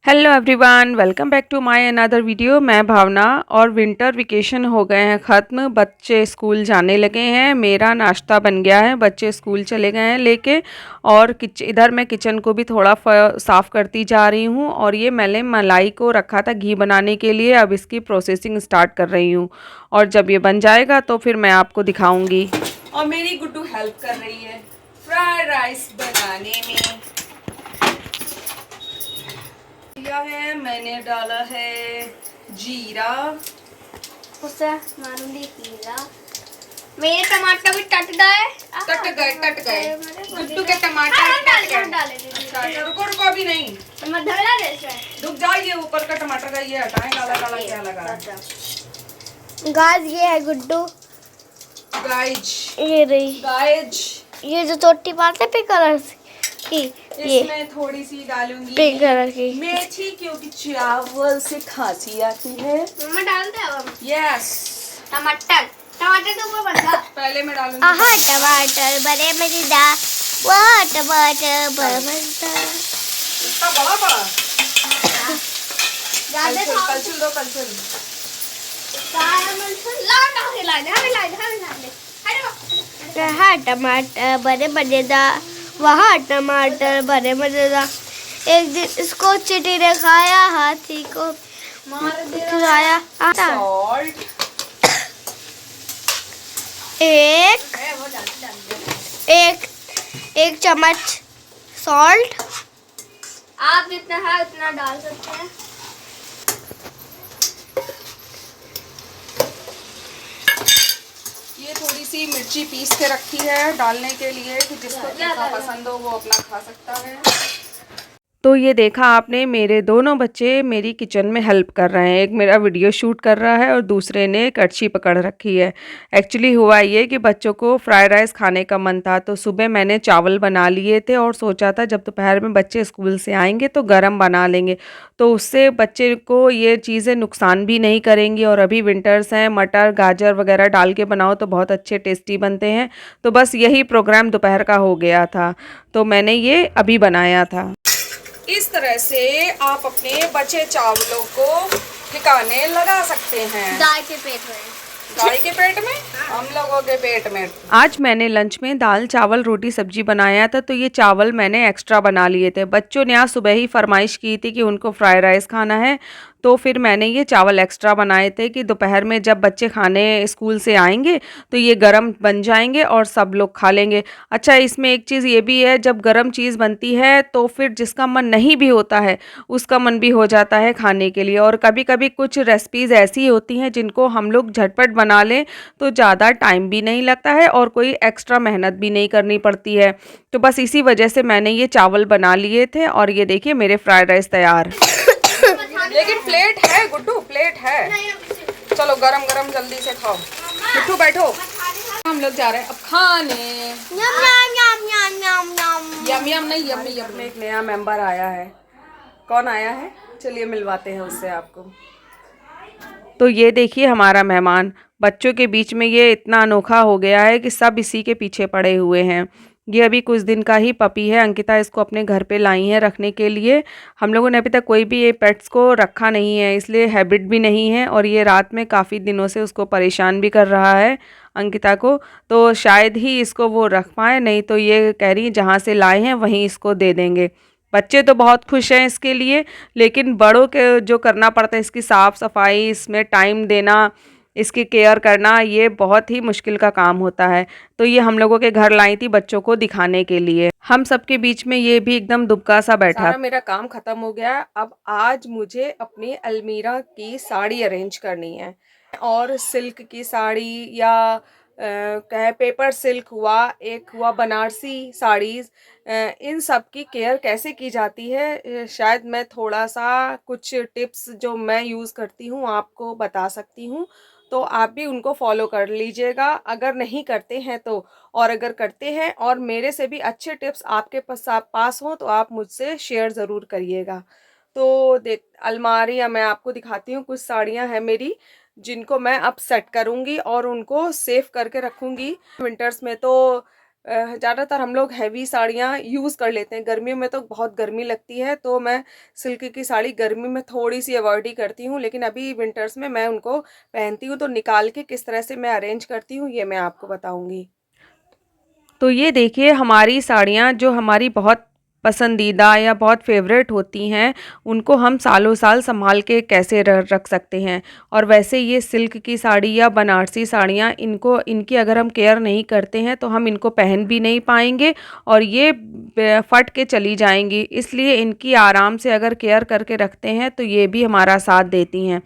Hello everyone, welcome back to my another video. मैं भावना। और winter vacation हो गए हैं ख़त्म, बच्चे स्कूल जाने लगे हैं। मेरा नाश्ता बन गया है, बच्चे स्कूल चले गए हैं लेके। और इधर मैं किचन को भी थोड़ा साफ़ करती जा रही हूँ। और ये मैंने मलाई को रखा था घी बनाने के लिए, अब इसकी प्रोसेसिंग स्टार्ट कर रही हूँ। और जब ये बन जाएगा तो फिर मैं आपको दिखाऊँगी। और मेरी गुड्डू हेल्प कर रही है फ्राइड राइस बनाने में। है मैंने डाला है जीरा, उसे मारूंगी हीरा। मेरे टमाटर भी कट गए। कट गए गुड्डू के टमाटर कट गए। अच्छा रुको रुको, अभी नहीं, रुक जाइए। ऊपर का टमाटर का ये हटाएं, काला काला क्या लगा है। गाइस ये है गुड्डू। गाइज ये रही गाइज, ये जो छोटी बात है पिंक कलर की, ये इसमें थोड़ी सी डालूंगी पिंक कलर की मेथी, क्योंकि चावल से खांसी आती है। मम्मा डालते हैं अब यस, टमाटर। टमाटर तो ऊपर बना। पहले मैं डालूंगी। आहा टमाटर बड़े मजेदार, वाह टमाटर बड़ा मजेदार। इतना बड़ा बड़ा ज्यादा कलछुल दो, कलछुल। हाँ टमाटर बड़े मजेदार, वहाँ टमाटर बड़े मजेदार। एक दिन इसको चींटी ने खाया, हाथी को खिलाया। सॉल्ट एक एक एक चम्मच सॉल्ट। आप जितना है उतना डाल सकते हैं। ये थोड़ी सी मिर्ची पीस के रखी है डालने के लिए, कि जिसको तीखा पसंद हो वो अपना खा सकता है। तो ये देखा आपने, मेरे दोनों बच्चे मेरी किचन में हेल्प कर रहे हैं। एक मेरा वीडियो शूट कर रहा है और दूसरे ने कड़छी पकड़ रखी है। एक्चुअली हुआ ये कि बच्चों को फ्राइड राइस खाने का मन था, तो सुबह मैंने चावल बना लिए थे और सोचा था जब दोपहर में बच्चे स्कूल से आएंगे तो गरम बना लेंगे, तो उससे बच्चे को ये चीज़ें नुकसान भी नहीं करेंगी। और अभी विंटर्स हैं, मटर गाजर वगैरह डाल के बनाओ तो बहुत अच्छे टेस्टी बनते हैं। तो बस यही प्रोग्राम दोपहर का हो गया था, तो मैंने ये अभी बनाया था। इस तरह से आप अपने बचे चावलों को ठिकाने लगा सकते हैं। गाय के पेट में, गाय के पेट में, हम लोगों के पेट में। आज मैंने लंच में दाल चावल रोटी सब्जी बनाया था, तो ये चावल मैंने एक्स्ट्रा बना लिए थे। बच्चों ने आज सुबह ही फरमाइश की थी कि उनको फ्राइड राइस खाना है, तो फिर मैंने ये चावल एक्स्ट्रा बनाए थे कि दोपहर में जब बच्चे खाने स्कूल से आएंगे तो ये गरम बन जाएंगे और सब लोग खा लेंगे। अच्छा, इसमें एक चीज़ ये भी है, जब गरम चीज़ बनती है तो फिर जिसका मन नहीं भी होता है उसका मन भी हो जाता है खाने के लिए। और कभी कभी कुछ रेसिपीज़ ऐसी होती हैं जिनको हम लोग झटपट बना लें तो ज़्यादा टाइम भी नहीं लगता है और कोई एक्स्ट्रा मेहनत भी नहीं करनी पड़ती है। तो बस इसी वजह से मैंने ये चावल बना लिए थे। और ये देखिए मेरे फ्राइड राइस तैयार। लेकिन प्लेट है गुड्डू, प्लेट है। चलो गरम गरम जल्दी से खाओ। मिट्टू बैठो, हम लोग जा रहे हैं अब खाने। यम यम नहीं, यम्मी यम। एक नया मेंबर आया है। कौन आया है? चलिए मिलवाते हैं उससे आपको। तो ये देखिए हमारा मेहमान। बच्चों के बीच में ये इतना अनोखा हो गया है कि सब इसी के पीछे पड़े हुए हैं। ये अभी कुछ दिन का ही पपी है, अंकिता इसको अपने घर पे लाई है रखने के लिए। हम लोगों ने अभी तक कोई भी ये पेट्स को रखा नहीं है, इसलिए हैबिट भी नहीं है। और ये रात में काफ़ी दिनों से उसको परेशान भी कर रहा है अंकिता को, तो शायद ही इसको वो रख पाए, नहीं तो ये कह रही है जहाँ से लाए हैं वहीं इसको दे देंगे। बच्चे तो बहुत खुश हैं इसके लिए, लेकिन बड़ों के जो करना पड़ता है, इसकी साफ़ सफाई, इसमें टाइम देना, इसकी केयर करना, ये बहुत ही मुश्किल का काम होता है। तो ये हम लोगों के घर लाई थी बच्चों को दिखाने के लिए। हम सबके बीच में ये भी एकदम दुबका सा बैठा। सारा मेरा काम खत्म हो गया। अब आज मुझे अपनी अलमीरा की साड़ी अरेंज करनी है। और सिल्क की साड़ी या कहे पेपर सिल्क हुआ, एक हुआ बनारसी साड़ीज़, इन सब की केयर कैसे की जाती है, शायद मैं थोड़ा सा कुछ टिप्स जो मैं यूज़ करती हूँ आपको बता सकती हूँ। तो आप भी उनको फॉलो कर लीजिएगा अगर नहीं करते हैं तो। और अगर करते हैं और मेरे से भी अच्छे टिप्स आपके पास हों तो आप मुझसे शेयर ज़रूर करिएगा। तो देख, अलमारी मैं आपको दिखाती हूँ। कुछ साड़ियाँ हैं मेरी जिनको मैं अब सेट करूँगी और उनको सेव करके रखूँगी। विंटर्स में तो ज़्यादातर हम लोग हैवी साड़ियाँ यूज़ कर लेते हैं। गर्मियों में तो बहुत गर्मी लगती है, तो मैं सिल्क की साड़ी गर्मी में थोड़ी-सी अवॉइड ही करती हूँ, लेकिन अभी विंटर्स में मैं उनको पहनती हूँ। तो निकाल के किस तरह से मैं अरेंज करती हूँ, ये मैं आपको बताऊँगी। तो ये देखिए हमारी साड़ियाँ जो हमारी बहुत पसंदीदा या बहुत फ़ेवरेट होती हैं, उनको हम सालों साल सँभाल के कैसे र रख सकते हैं। और वैसे ये सिल्क की साड़ी या बनारसी साड़ियाँ, इनकी अगर हम केयर नहीं करते हैं तो हम इनको पहन भी नहीं पाएँगे और ये फट के चली जाएँगी। इसलिए इनकी आराम से अगर केयर करके रखते हैं तो ये भी हमारा साथ देती हैं।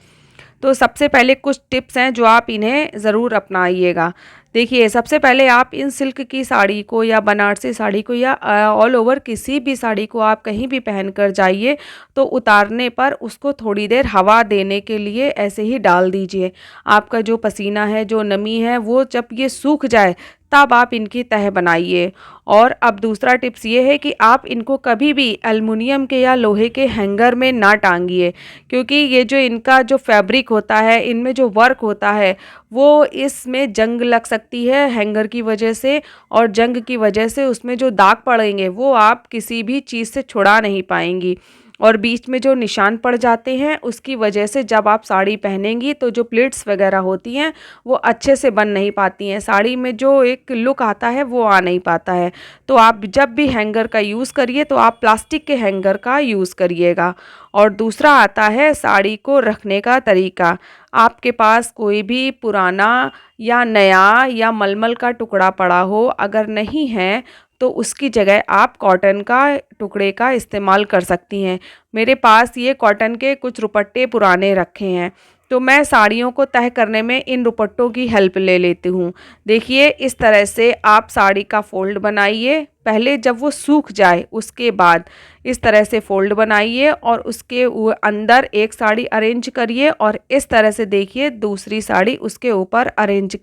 तो सबसे पहले कुछ टिप्स हैं जो आप इन्हें ज़रूर अपनाइएगा। देखिए, सबसे पहले आप इन सिल्क की साड़ी को या बनारसी साड़ी को या ऑल ओवर किसी भी साड़ी को आप कहीं भी पहन कर जाइए, तो उतारने पर उसको थोड़ी देर हवा देने के लिए ऐसे ही डाल दीजिए। आपका जो पसीना है, जो नमी है, वो जब ये सूख जाए तब आप इनकी तह बनाइए। और अब दूसरा टिप्स ये है कि आप इनको कभी भी एल्युमिनियम के या लोहे के हैंगर में ना टांगिए, क्योंकि ये जो इनका जो फैब्रिक होता है, इनमें जो वर्क होता है, वो इसमें जंग लग सकती है हैंगर की वजह से, और जंग की वजह से उसमें जो दाग पड़ेंगे वो आप किसी भी चीज़ से छुड़ा नहीं पाएंगी। और बीच में जो निशान पड़ जाते हैं उसकी वजह से जब आप साड़ी पहनेंगी तो जो प्लीट्स वगैरह होती हैं वो अच्छे से बन नहीं पाती हैं, साड़ी में जो एक लुक आता है वो आ नहीं पाता है। तो आप जब भी हैंगर का यूज़ करिए तो आप प्लास्टिक के हैंगर का यूज़ करिएगा। और दूसरा आता है साड़ी को रखने का तरीका। आपके पास कोई भी पुराना या नया या मलमल का टुकड़ा पड़ा हो, अगर नहीं है तो उसकी जगह आप कॉटन का टुकड़े का इस्तेमाल कर सकती हैं। मेरे पास ये कॉटन के कुछ दुपट्टे पुराने रखे हैं, तो मैं साड़ियों को तह करने में इन दुपट्टों की हेल्प ले लेती हूँ। देखिए, इस तरह से आप साड़ी का फ़ोल्ड बनाइए। पहले जब वो सूख जाए उसके बाद इस तरह से फ़ोल्ड बनाइए और उसके अंदर एक साड़ी अरेंज करिए और इस तरह से देखिए दूसरी साड़ी उसके ऊपर अरेंज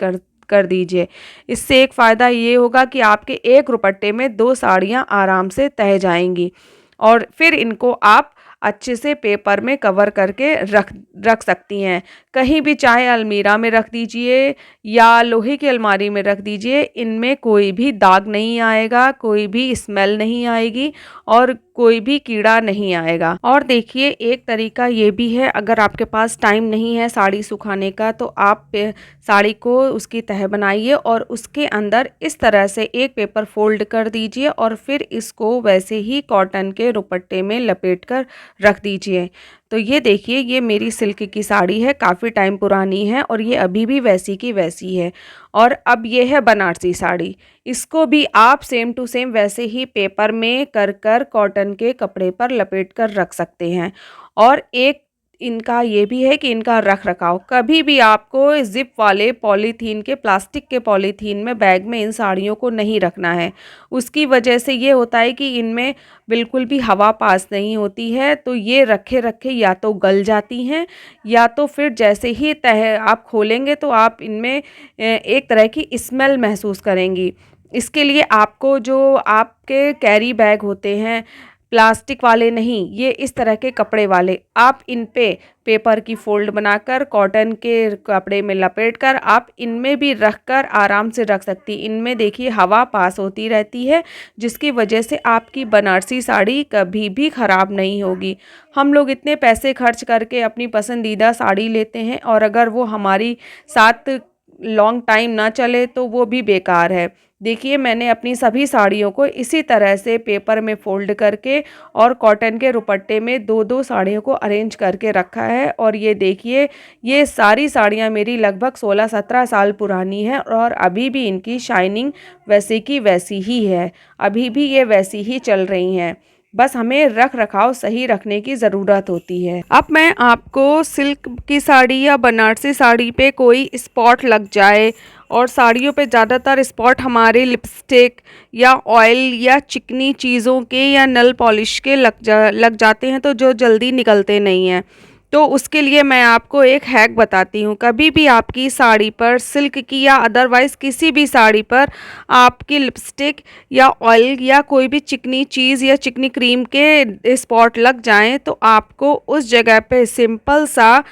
कर दीजिए। इससे एक फ़ायदा ये होगा कि आपके एक दुपट्टे में 2 साड़ियाँ आराम से तह जाएंगी। और फिर इनको आप अच्छे से पेपर में कवर करके रख सकती हैं। कहीं भी, चाहे अलमीरा में रख दीजिए या लोहे की अलमारी में रख दीजिए, इनमें कोई भी दाग नहीं आएगा, कोई भी स्मेल नहीं आएगी और कोई भी कीड़ा नहीं आएगा। और देखिए, एक तरीका ये भी है, अगर आपके पास टाइम नहीं है साड़ी सुखाने का तो आप साड़ी को उसकी तह बनाइए और उसके अंदर इस तरह से एक पेपर फोल्ड कर दीजिए और फिर इसको वैसे ही कॉटन के दुपट्टे में लपेट कर रख दीजिए। तो ये देखिए, ये मेरी सिल्क की साड़ी है, काफ़ी टाइम पुरानी है और ये अभी भी वैसी की वैसी है। और अब ये है बनारसी साड़ी, इसको भी आप सेम टू सेम वैसे ही पेपर में कर कॉटन के कपड़े पर लपेट कर रख सकते हैं। और एक इनका ये भी है कि इनका रख रखाव, कभी भी आपको ज़िप वाले पॉलीथीन के, प्लास्टिक के पॉलीथीन में, बैग में इन साड़ियों को नहीं रखना है। उसकी वजह से ये होता है कि इनमें बिल्कुल भी हवा पास नहीं होती है, तो ये रखे रखे या तो गल जाती हैं या तो फिर जैसे ही तह आप खोलेंगे तो आप इनमें एक तरह की स्मेल महसूस करेंगी। इसके लिए आपको जो आपके कैरी बैग होते हैं, प्लास्टिक वाले नहीं, ये इस तरह के कपड़े वाले, आप इन पे पेपर की फ़ोल्ड बनाकर कॉटन के कपड़े में लपेटकर आप इनमें भी रखकर आराम से रख सकती। इनमें देखिए हवा पास होती रहती है, जिसकी वजह से आपकी बनारसी साड़ी कभी भी ख़राब नहीं होगी। हम लोग इतने पैसे खर्च करके अपनी पसंदीदा साड़ी लेते हैं और अगर वो हमारी साथ लॉन्ग टाइम ना चले तो वो भी बेकार है। देखिए, मैंने अपनी सभी साड़ियों को इसी तरह से पेपर में फ़ोल्ड करके और कॉटन के दुपट्टे में 2-2 साड़ियों को अरेंज करके रखा है। और ये देखिए, ये सारी साड़ियाँ मेरी लगभग 16-17 साल पुरानी हैं और अभी भी इनकी शाइनिंग वैसे की वैसी ही है, अभी भी ये वैसी ही चल रही हैं। बस हमें रख रखाव सही रखने की ज़रूरत होती है। अब मैं आपको सिल्क की साड़ी या बनारसी साड़ी पे कोई स्पॉट लग जाए, और साड़ियों पे ज़्यादातर स्पॉट हमारे लिपस्टिक या ऑयल या चिकनी चीज़ों के या नेल पॉलिश के लग जाते हैं, तो जो जल्दी निकलते नहीं हैं। तो उसके लिए मैं आपको एक हैक बताती हूँ। कभी भी आपकी साड़ी पर, सिल्क की या अदरवाइज़ किसी भी साड़ी पर, आपकी लिपस्टिक या ऑयल या कोई भी चिकनी चीज़ या चिकनी क्रीम के स्पॉट लग जाएं, तो आपको उस जगह पे सिंपल सा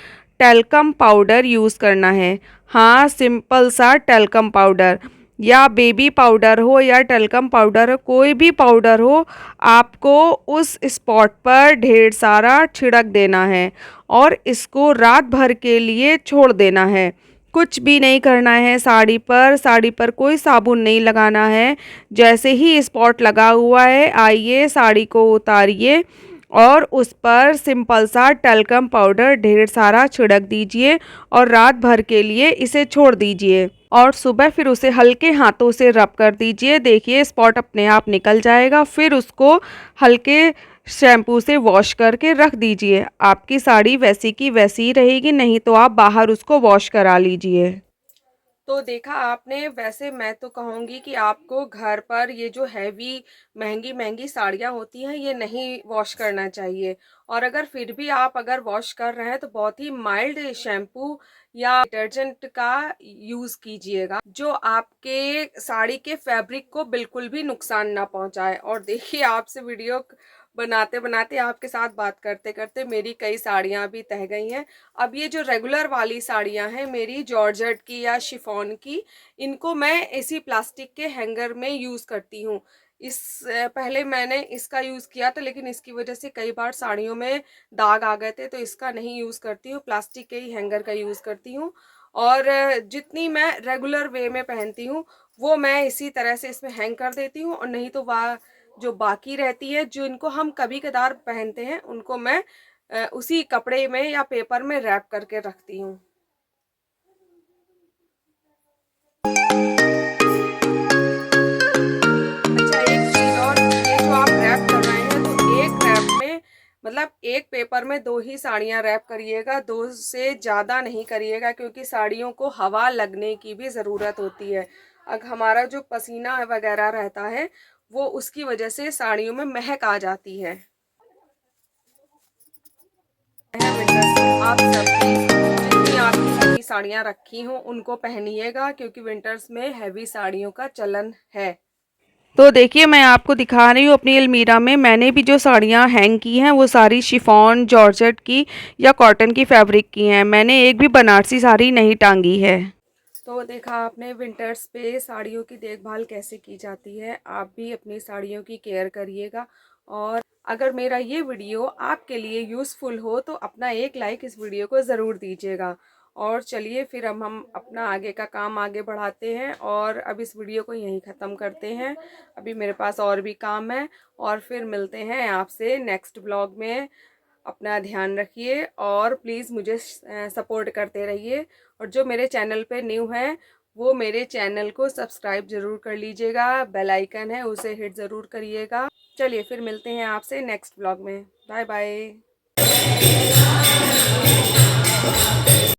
टैल्कम पाउडर यूज़ करना है। हाँ, सिंपल सा टैल्कम पाउडर। या बेबी पाउडर हो या टल्कम पाउडर हो, कोई भी पाउडर हो, आपको उस स्पॉट पर ढेर सारा छिड़क देना है और इसको रात भर के लिए छोड़ देना है। कुछ भी नहीं करना है साड़ी पर कोई साबुन नहीं लगाना है। जैसे ही स्पॉट लगा हुआ है, आइए साड़ी को उतारिए और उस पर सिंपल सा टल्कम पाउडर ढेर सारा छिड़क दीजिए और रात भर के लिए इसे छोड़ दीजिए और सुबह फिर उसे हल्के हाथों से रब कर दीजिए। देखिए स्पॉट अपने आप निकल जाएगा। फिर उसको हल्के शैम्पू से वॉश करके रख दीजिए। आपकी साड़ी वैसी की वैसी ही रहेगी, नहीं तो आप बाहर उसको वॉश करा लीजिए। तो देखा आपने, वैसे मैं तो कहूँगी कि आपको घर पर ये जो हैवी महंगी महंगी साड़ियाँ होती हैं ये नहीं वॉश करना चाहिए। और अगर फिर भी आप अगर वॉश कर रहे हैं तो बहुत ही माइल्ड शैम्पू या डिटर्जेंट का यूज़ कीजिएगा, जो आपके साड़ी के फैब्रिक को बिल्कुल भी नुकसान ना पहुंचाए। और देखिए आपसे वीडियो बनाते बनाते, आपके साथ बात करते करते मेरी कई साड़ियाँ भी तह गई हैं। अब ये जो रेगुलर वाली साड़ियाँ हैं मेरी जॉर्जेट की या शिफॉन की, इनको मैं इसी प्लास्टिक के हैंगर में यूज़ करती हूँ। इस पहले मैंने इसका यूज़ किया था, लेकिन इसकी वजह से कई बार साड़ियों में दाग आ गए थे, तो इसका नहीं यूज़ करती हूँ, प्लास्टिक के ही हैंगर का यूज़ करती हूँ। और जितनी मैं रेगुलर वे में पहनती हूँ वो मैं इसी तरह से इसमें हैंग कर देती हूँ। और नहीं तो वह जो बाकी रहती है, जो इनको हम कभी कदार पहनते हैं, उनको मैं उसी कपड़े में या पेपर में रैप करके रखती हूँ। अच्छा एक चीज़ और, ये जो आप रैप कर रहे हैं तो एक रैप में मतलब एक पेपर में 2 ही साड़ियाँ रैप करिएगा, 2 से ज़्यादा नहीं करिएगा, क्योंकि साड़ियों को हवा लगने की भी ज़रूरत होती है। अब हमारा जो पसीना वगैरह रहता है वो उसकी वजह से साड़ियों में महक आ जाती है। विंटर्स में आप सब प्लीज जितनी आपकी हैवी साड़ियाँ रखी हों उनको पहनिएगा, क्योंकि विंटर्स में हैवी साड़ियों का चलन है। तो देखिए मैं आपको दिखा रही हूँ अपनी अलमीरा में मैंने भी जो साड़ियाँ हैंग की हैं वो सारी शिफॉन, जॉर्जेट की या कॉटन की फैब्रिक की हैं। मैंने एक भी बनारसी साड़ी नहीं टांगी है। तो देखा आपने विंटर्स पे साड़ियों की देखभाल कैसे की जाती है। आप भी अपनी साड़ियों की केयर करिएगा। और अगर मेरा ये वीडियो आपके लिए यूज़फुल हो तो अपना एक लाइक इस वीडियो को ज़रूर दीजिएगा। और चलिए फिर हम अपना आगे का काम आगे बढ़ाते हैं और अब इस वीडियो को यहीं ख़त्म करते हैं। अभी मेरे पास और भी काम है और फिर मिलते हैं आपसे नेक्स्ट ब्लॉग में। अपना ध्यान रखिए और प्लीज़ मुझे सपोर्ट करते रहिए। और जो मेरे चैनल पे न्यू है वो मेरे चैनल को सब्सक्राइब ज़रूर कर लीजिएगा, बेल आइकन है उसे हिट ज़रूर करिएगा। चलिए फिर मिलते हैं आपसे नेक्स्ट ब्लॉग में। Bye bye.